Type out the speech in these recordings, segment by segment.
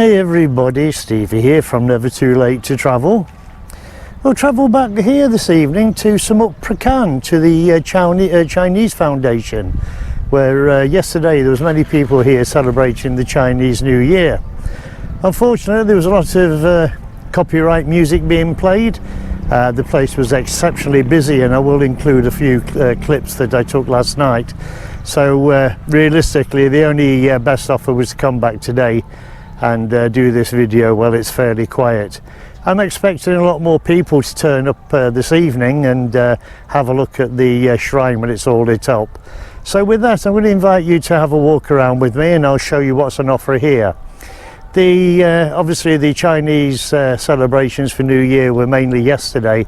Hi everybody, Stevie here from Never Too Late to Travel. We'll travel back here this evening to Samut Prakan, to the Chinese Foundation, where yesterday there was many people here celebrating the Chinese New Year. Unfortunately, there was a lot of copyright music being played. The place was exceptionally busy, and I will include a few clips that I took last night. So realistically, the only best offer was to come back today and do this video while it's fairly quiet. I'm expecting a lot more people to turn up this evening and have a look at the shrine when it's all lit up. So with that, I'm going to invite you to have a walk around with me, and I'll show you what's on offer here. Obviously the Chinese celebrations for New Year were mainly yesterday,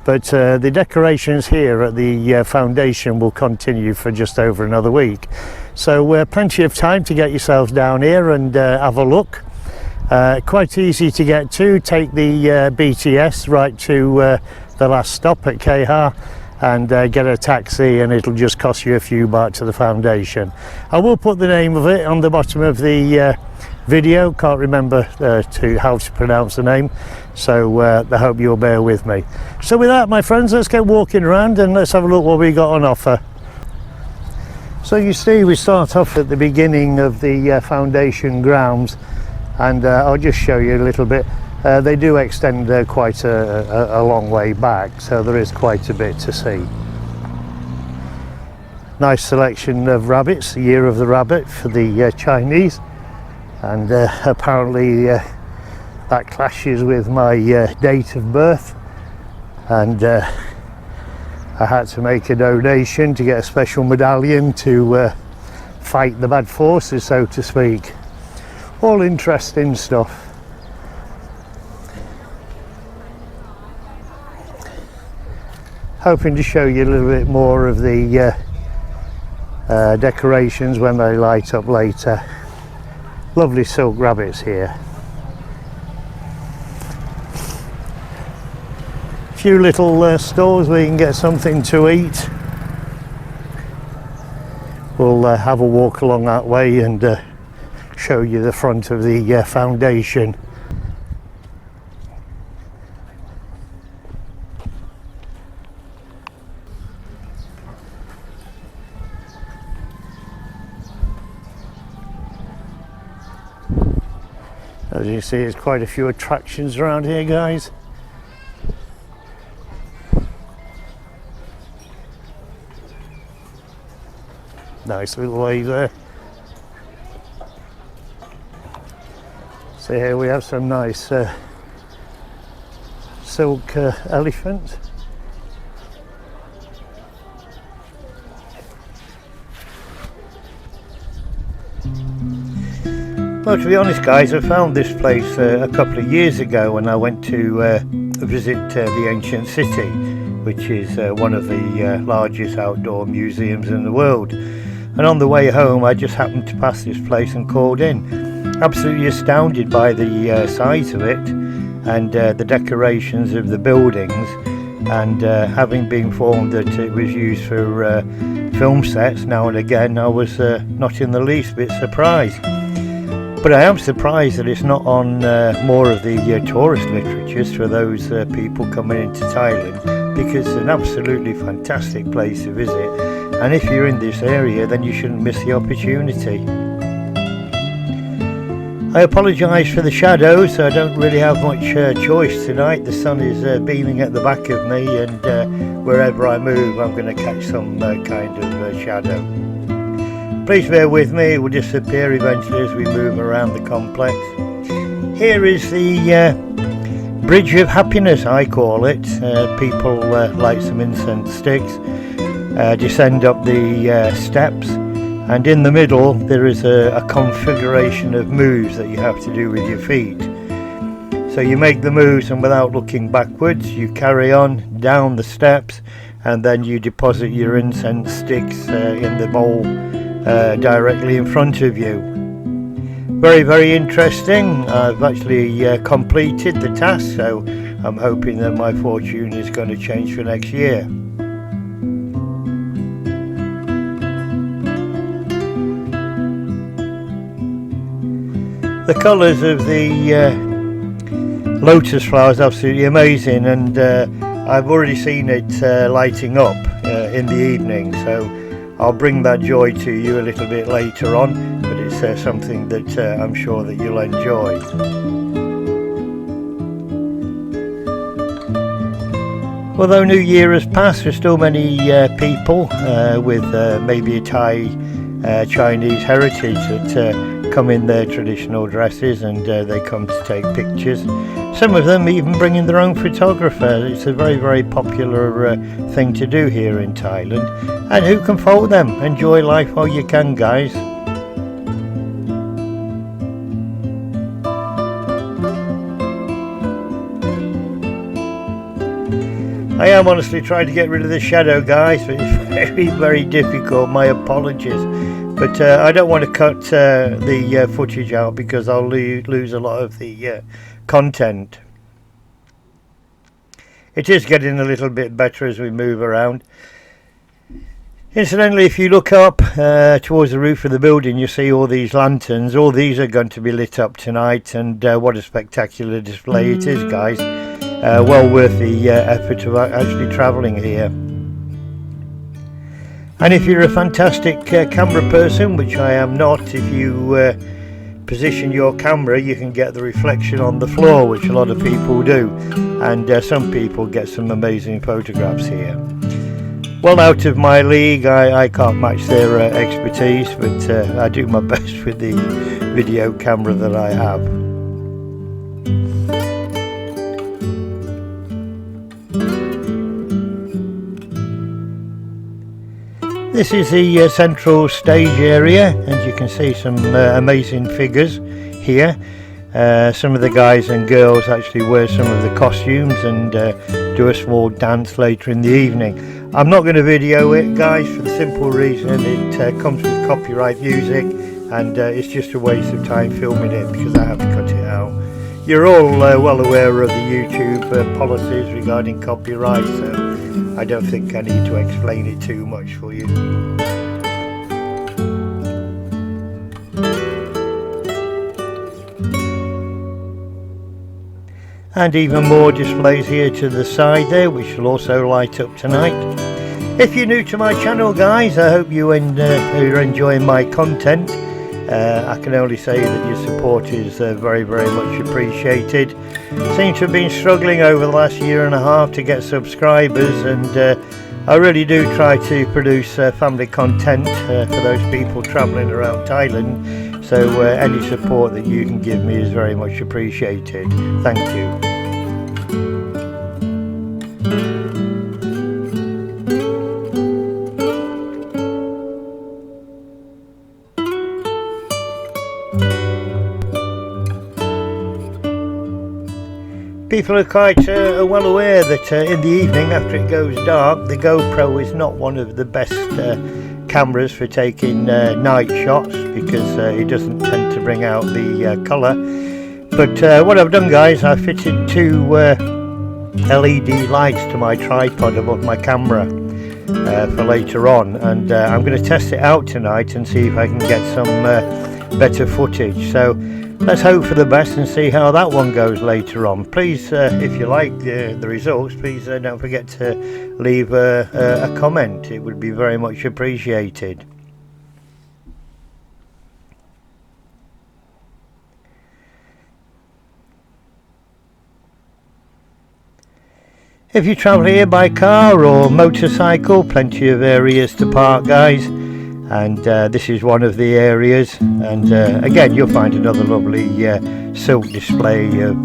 but the decorations here at the foundation will continue for just over another week. So plenty of time to get yourselves down here and have a look. Quite easy to get to. Take the BTS right to the last stop at Keha and get a taxi, and it'll just cost you a few baht to the foundation. I will put the name of it on the bottom of the video. Can't remember how to pronounce the name, so I hope you'll bear with me. So with that, my friends, let's get walking around and let's have a look what we got on offer. So you see, we start off at the beginning of the foundation grounds, and I'll just show you a little bit. They do extend quite a long way back, so there is quite a bit to see. Nice selection of rabbits, the year of the rabbit for the Chinese, and apparently that clashes with my date of birth, and I had to make a donation to get a special medallion to fight the bad forces, so to speak. All interesting stuff. Hoping to show you a little bit more of the decorations when they light up later. Lovely silk rabbits here. A few little stores where you can get something to eat. We'll have a walk along that way and show you the front of the foundation. As you see, there's quite a few attractions around here, guys. Nice little wave there. So here we have some nice silk elephants. Well, to be honest, guys, I found this place a couple of years ago when I went to visit the ancient city, which is one of the largest outdoor museums in the world. And on the way home, I just happened to pass this place and called in. Absolutely astounded by the size of it and the decorations of the buildings, and having been informed that it was used for film sets now and again, I was not in the least bit surprised. But I am surprised that it's not on more of the tourist literatures for those people coming into Thailand, because it's an absolutely fantastic place to visit, and if you're in this area then you shouldn't miss the opportunity. I apologise for the shadows. I don't really have much choice tonight. The sun is beaming at the back of me, and wherever I move I'm going to catch some kind of shadow. Please bear with me, it will disappear eventually as we move around the complex. Here is the Bridge of Happiness, I call it. People light some incense sticks, descend up the steps, and in the middle there is a configuration of moves that you have to do with your feet. So you make the moves, and without looking backwards you carry on down the steps, and then you deposit your incense sticks in the bowl directly in front of you. Very, very interesting. I've actually completed the task, so I'm hoping that my fortune is going to change for next year. The colours of the lotus flowers are absolutely amazing, and I've already seen it lighting up in the evening, so I'll bring that joy to you a little bit later on, but it's something that I'm sure that you'll enjoy. Although New Year has passed, there's still many people with maybe a Thai Chinese heritage that come in their traditional dresses, and they come to take pictures. Some of them even bring in their own photographer. It's a very, very popular thing to do here in Thailand, and who can fault them? Enjoy life while you can, guys. I am honestly trying to get rid of the shadow, guys, but it's very, very difficult. My apologies. But I don't want to cut the footage out because I'll lose a lot of the content. It is getting a little bit better as we move around. Incidentally, if you look up towards the roof of the building, you see all these lanterns. All these are going to be lit up tonight, and what a spectacular display it is, guys. Well worth the effort of actually travelling here. And if you're a fantastic camera person, which I am not, if you position your camera, you can get the reflection on the floor, which a lot of people do, and some people get some amazing photographs here. Well out of my league, I can't match their expertise, but I do my best with the video camera that I have. This is the central stage area, and you can see some amazing figures here. Some of the guys and girls actually wear some of the costumes and do a small dance later in the evening. I'm not going to video it, guys, for the simple reason it comes with copyright music, and it's just a waste of time filming it because I have to cut it out. You're all well aware of the YouTube policies regarding copyright, so I don't think I need to explain it too much for you. And even more displays here to the side there, which will also light up tonight. If you're new to my channel, guys, I hope you're enjoying my content. I can only say that your support is very, very much appreciated. Seem to have been struggling over the last year and a half to get subscribers, and I really do try to produce family content for those people travelling around Thailand, so any support that you can give me is very much appreciated. Thank you. People are quite well aware that in the evening, after it goes dark, the GoPro is not one of the best cameras for taking night shots, because it doesn't tend to bring out the colour. But what I've done, guys, I've fitted two LED lights to my tripod above my camera for later on, and I'm going to test it out tonight and see if I can get some better footage. So let's hope for the best and see how that one goes later on. Please, if you like the results, please don't forget to leave a comment. It would be very much appreciated. If you travel here by car or motorcycle, plenty of areas to park, guys. And this is one of the areas, and again you'll find another lovely silk display of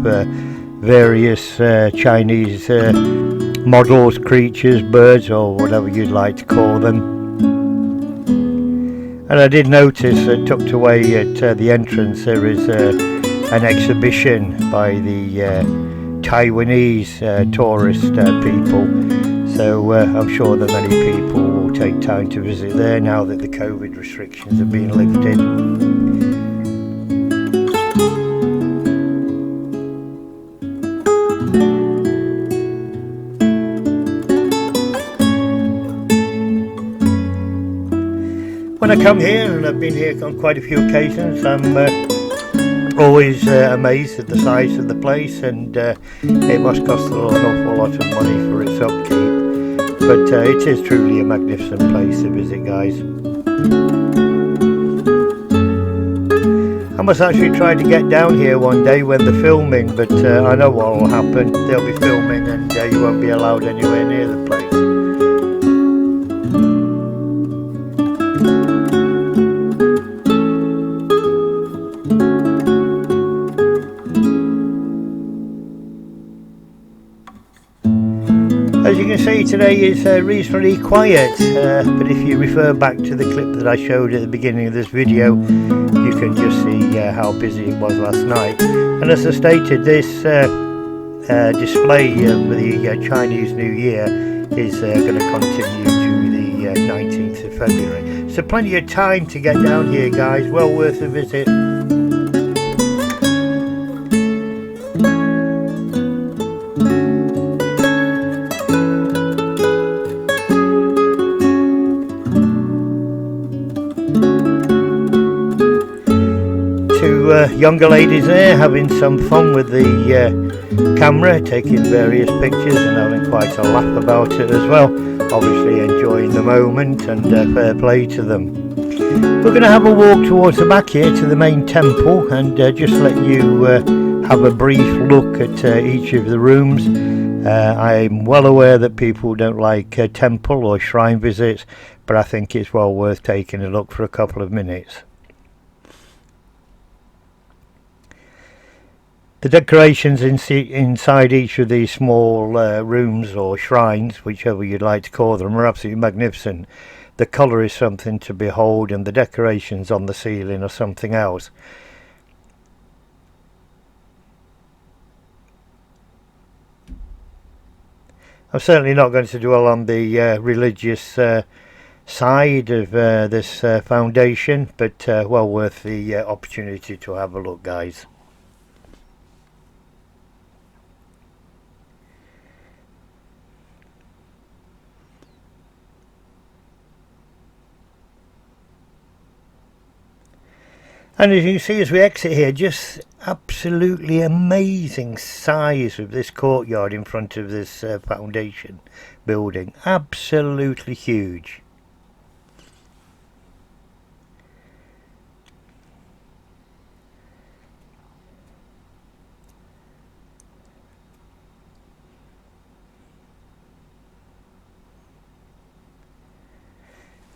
various Chinese models, creatures, birds, or whatever you'd like to call them. And I did notice that tucked away at the entrance there is an exhibition by the Taiwanese tourist people, so I'm sure that many people will take time to visit there now that the COVID restrictions have been lifted. When I come here, and I've been here on quite a few occasions, I'm Always amazed at the size of the place, and it must cost an awful lot of money for its upkeep, but it is truly a magnificent place to visit, guys. I must actually try to get down here one day when they're filming, but I know what will happen. They'll be filming and you won't be allowed anywhere near the place. As you can see, today is reasonably quiet, but if you refer back to the clip that I showed at the beginning of this video, you can just see how busy it was last night. And as I stated, this display of the Chinese New Year is going to continue to the 19th of February. So plenty of time to get down here, guys. Well worth a visit. Younger ladies there having some fun with the camera, taking various pictures and having quite a laugh about it as well. Obviously enjoying the moment, and fair play to them. We're going to have a walk towards the back here to the main temple, and just let you have a brief look at each of the rooms. I'm well aware that people don't like temple or shrine visits, but I think it's well worth taking a look for a couple of minutes. The decorations inside each of these small rooms or shrines, whichever you'd like to call them, are absolutely magnificent. The colour is something to behold, and the decorations on the ceiling are something else. I'm certainly not going to dwell on the religious side of this foundation, but well worth the opportunity to have a look, guys. And as you can see as we exit here, just absolutely amazing size of this courtyard in front of this foundation building. Absolutely huge.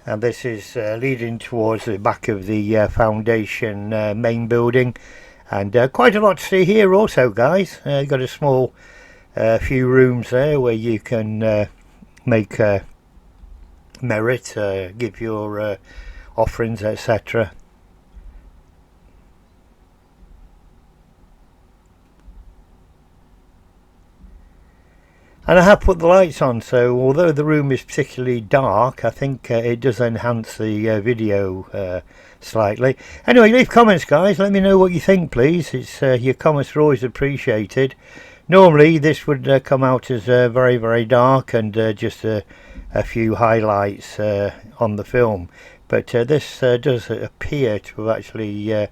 And this is leading towards the back of the foundation main building, and quite a lot to see here also, guys. You've got a small few rooms there where you can make merit, give your offerings, etc. And I have put the lights on, so although the room is particularly dark, I think it does enhance the video slightly. Anyway, leave comments, guys. Let me know what you think, please. It's your comments are always appreciated. Normally this would come out as very, very dark and just a few highlights on the film, but this does appear to have actually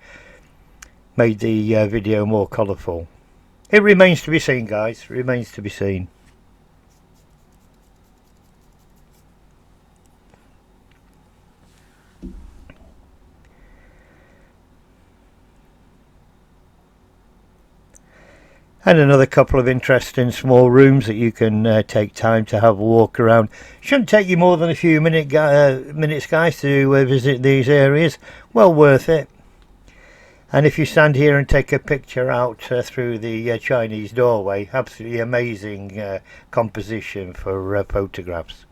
made the video more colourful. It remains to be seen, guys. It remains to be seen. And another couple of interesting small rooms that you can take time to have a walk around. Shouldn't take you more than a few minutes, guys, to visit these areas. Well worth it. And if you stand here and take a picture out through the Chinese doorway, absolutely amazing composition for photographs.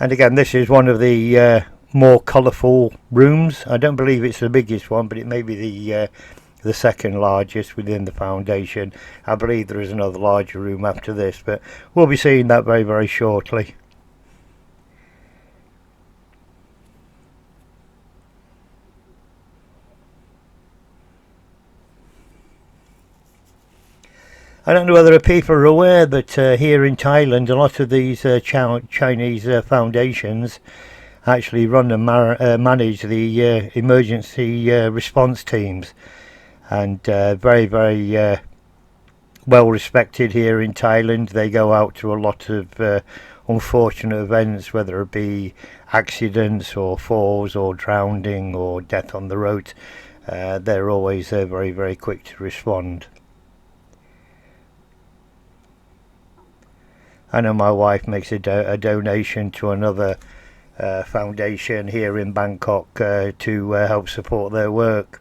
And again, this is one of the more colourful rooms. I don't believe it's the biggest one, but it may be the second largest within the foundation. I believe there is another larger room after this, but we'll be seeing that very, very shortly. I don't know whether people are aware, but here in Thailand, a lot of these Chinese foundations actually run and manage the emergency response teams, and very, very well respected here in Thailand. They go out to a lot of unfortunate events, whether it be accidents or falls or drowning or death on the road. They're always very, very quick to respond. I know my wife makes a donation to another foundation here in Bangkok to help support their work.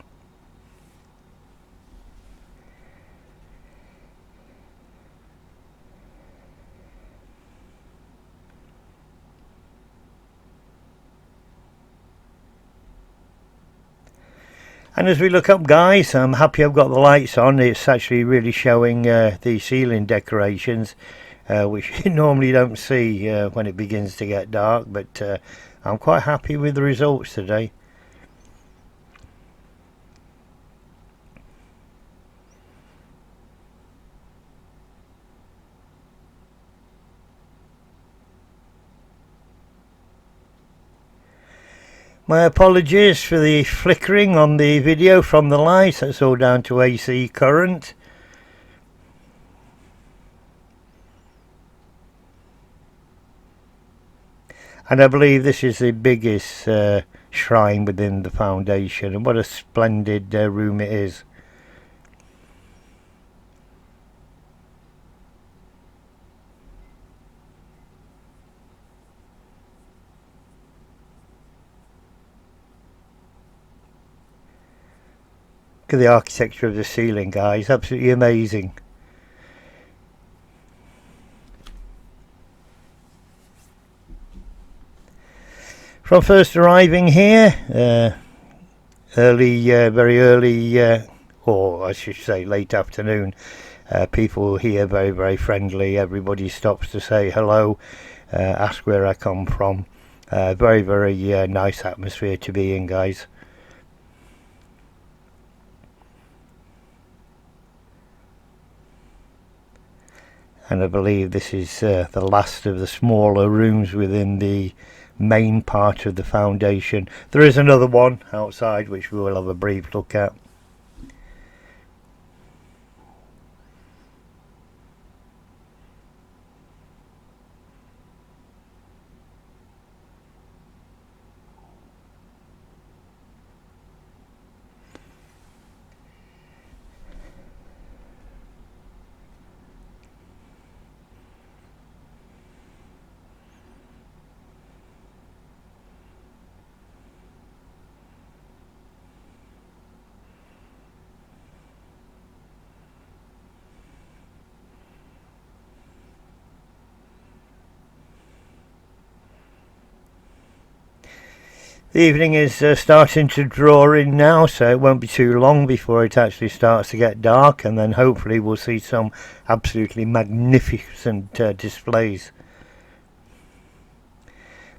And as we look up, guys, I'm happy I've got the lights on. It's actually really showing the ceiling decorations, which you normally don't see when it begins to get dark, but I'm quite happy with the results today. My apologies for the flickering on the video from the light. That's all down to AC current. And I believe this is the biggest shrine within the foundation, and what a splendid room it is. Look at the architecture of the ceiling, guys, absolutely amazing. From first arriving here, very early, or I should say late afternoon, people here very, very friendly. Everybody stops to say hello, ask where I come from. Very, very nice atmosphere to be in, guys. And I believe this is the last of the smaller rooms within the main part of the foundation. There is another one outside which we will have a brief look at. The evening is starting to draw in now, so it won't be too long before it actually starts to get dark, and then hopefully we'll see some absolutely magnificent displays.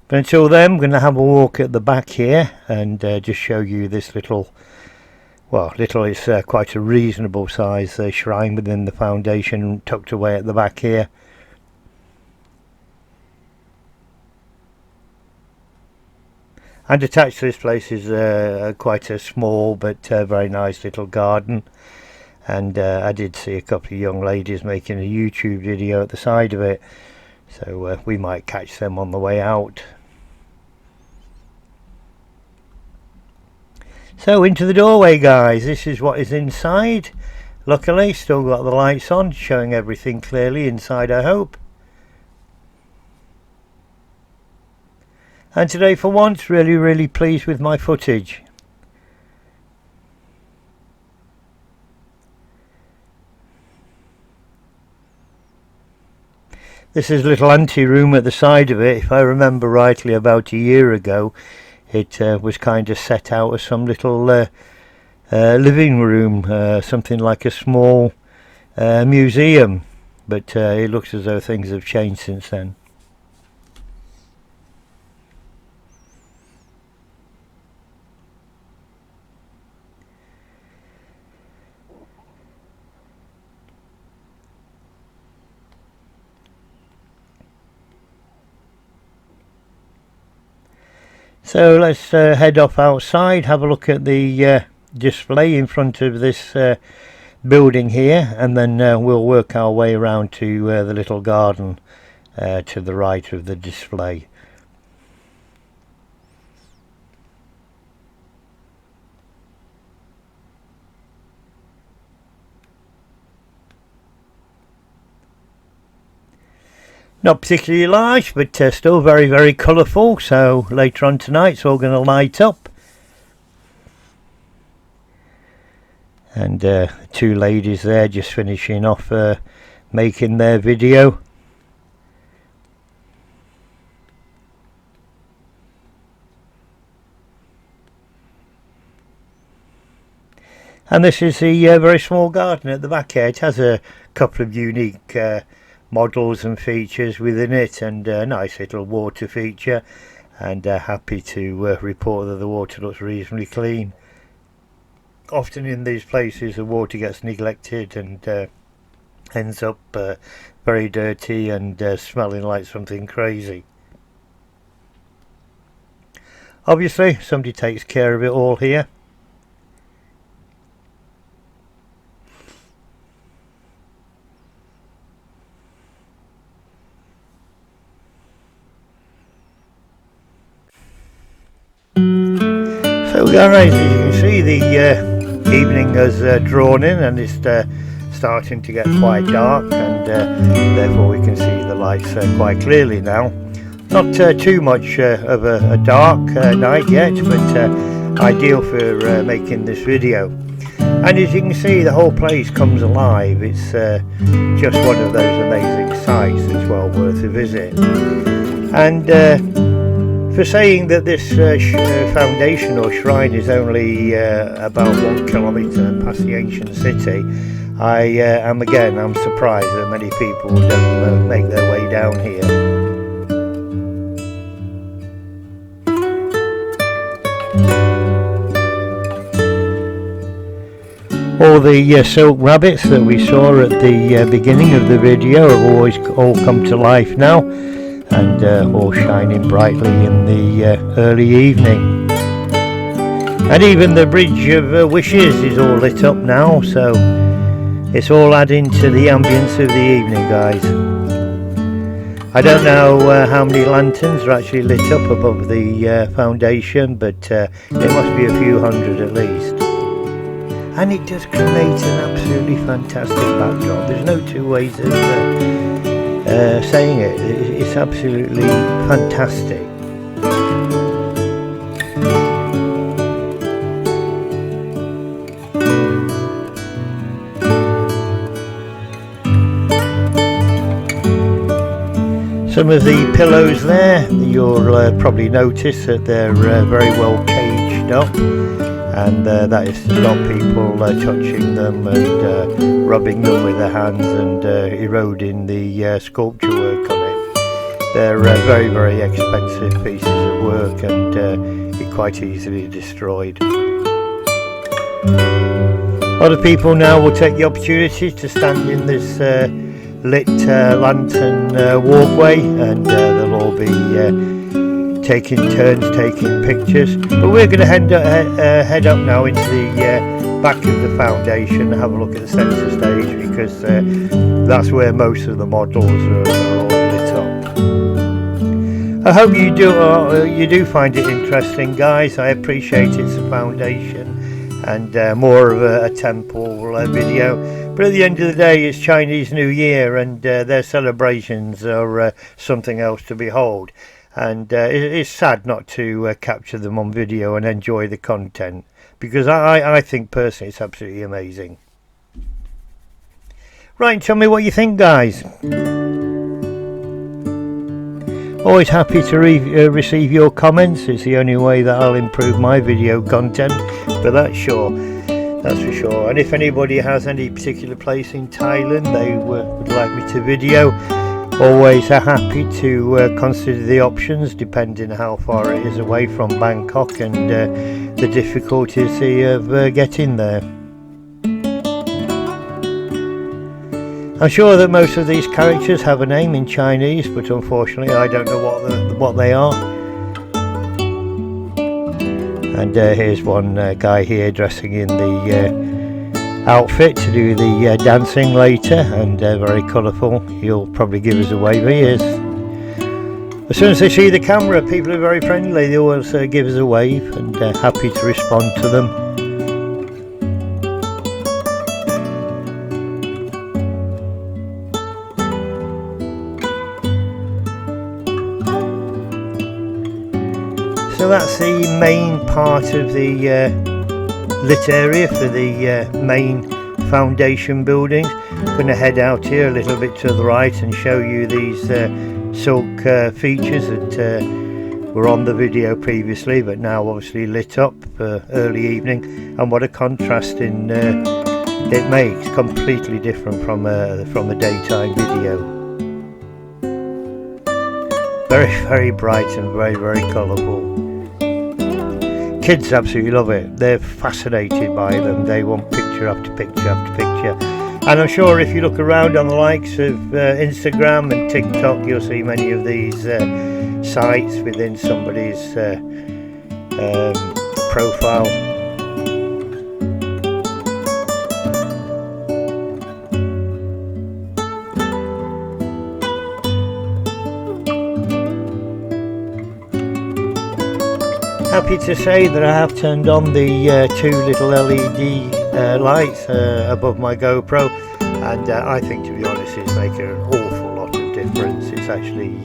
But until then, I'm going to have a walk at the back here and just show you this little, well, it's quite a reasonable size shrine within the foundation tucked away at the back here. And attached to this place is quite a small but very nice little garden. And I did see a couple of young ladies making a YouTube video at the side of it, so we might catch them on the way out. So into the doorway, guys. This is what is inside. Luckily still got the lights on, showing everything clearly inside, I hope. And today for once, really pleased with my footage. This is a little ante-room at the side of it. If I remember rightly, about a year ago, it was kind of set out as some little living room, something like a small museum. But it looks as though things have changed since then. So let's head off outside, have a look at the display in front of this building here, and then we'll work our way around to the little garden to the right of the display. Not particularly large, but still very, very colourful. So later on tonight it's all going to light up. And two ladies there just finishing off making their video. And this is the very small garden at the back here. It has a couple of unique models and features within it, and a nice little water feature, and happy to report that the water looks reasonably clean. Often in these places the water gets neglected and ends up very dirty and smelling like something crazy. Obviously somebody takes care of it all here. So guys, as you can see, the evening has drawn in and it's starting to get quite dark, and therefore we can see the lights quite clearly now. Not too much of a dark night yet, but ideal for making this video. And as you can see, the whole place comes alive. It's just one of those amazing sights that's well worth a visit. And for saying that this foundation or shrine is only about 1 kilometre past the ancient city, I'm surprised that many people don't make their way down here. All the silk rabbits that we saw at the beginning of the video have always all come to life now, and all shining brightly in the early evening. And even the Bridge of Wishes is all lit up now, so it's all adding to the ambience of the evening, guys. I don't know how many lanterns are actually lit up above the foundation, but it must be a few hundred at least. And it does create an absolutely fantastic backdrop. There's no two ways of saying it. It's absolutely fantastic. Some of the pillows there, you'll probably notice that they're very well caged up, and that is to stop people touching them and rubbing them with their hands and eroding the sculpture work on it. They're very, very expensive pieces of work, and quite easily destroyed. A lot of people now will take the opportunity to stand in this lit lantern walkway, and they'll all be taking turns taking pictures. But we're going to head up now into the back of the foundation and have a look at the centre stage, because that's where most of the models are all lit up. I hope you do find it interesting, guys. I appreciate it's a foundation and more of a temple video. But at the end of the day, it's Chinese New Year, and their celebrations are something else to behold. And it's sad not to capture them on video and enjoy the content, because I think personally it's absolutely amazing. Right, tell me what you think, guys. Always happy to receive your comments. It's the only way that I'll improve my video content, but that's for sure. And if anybody has any particular place in Thailand they would like me to video, always happy to consider the options, depending on how far it is away from Bangkok and the difficulties of getting there. I'm sure that most of these characters have a name in Chinese, but unfortunately I don't know what they are. And here's one guy here dressing in the outfit to do the dancing later, and very colourful. He'll probably give us a wave. He is. As soon as they see the camera, people are very friendly. They always give us a wave, and happy to respond to them. So that's the main part of the lit area for the main foundation buildings. I'm going to head out here a little bit to the right and show you these silk features that were on the video previously, but now obviously lit up for early evening, and what a contrast in it makes. Completely different from a daytime video. Very, very bright and very, very colourful. Kids absolutely love it. They're fascinated by them. They want picture after picture after picture. And I'm sure if you look around on the likes of Instagram and TikTok, you'll see many of these sites within somebody's profile. Happy to say that I have turned on the two little LED lights above my GoPro, and I think, to be honest, it's making an awful lot of difference. It's actually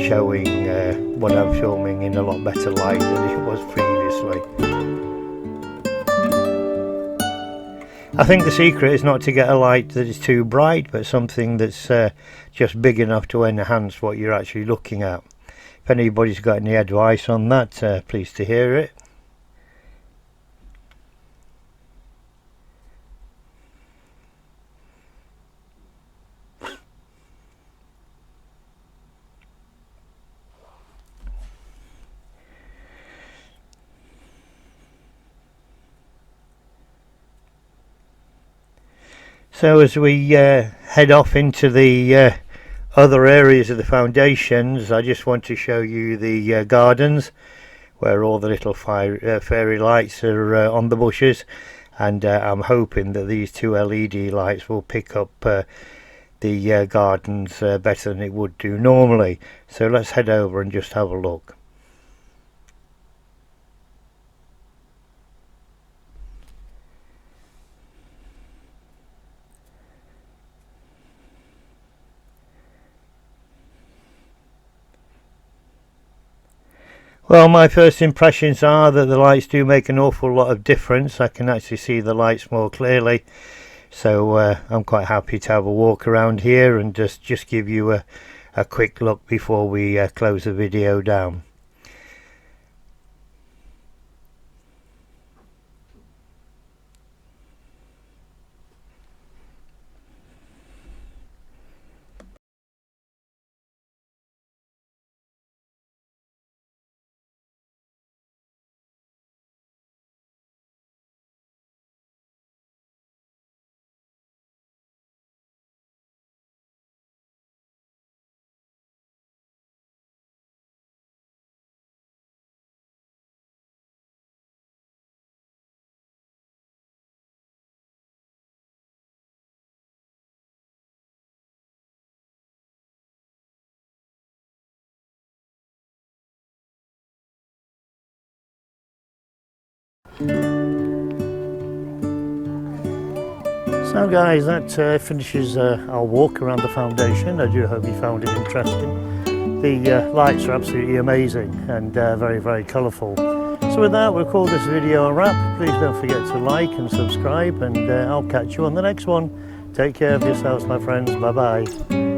showing what I'm filming in a lot better light than it was previously. I think the secret is not to get a light that is too bright, but something that's just big enough to enhance what you're actually looking at. If anybody's got any advice on that, pleased to hear it. So as we head off into the other areas of the foundations, I just want to show you the gardens where all the little fairy lights are on the bushes, and I'm hoping that these two LED lights will pick up the gardens better than it would do normally. So let's head over and just have a look. Well, my first impressions are that the lights do make an awful lot of difference. I can actually see the lights more clearly, so I'm quite happy to have a walk around here and just give you a quick look before we close the video down. So guys, that finishes our walk around the foundation. I do hope you found it interesting. The lights are absolutely amazing and very, very colourful. So with that, we'll call this video a wrap. Please don't forget to like and subscribe, and I'll catch you on the next one. Take care of yourselves, my friends. Bye bye.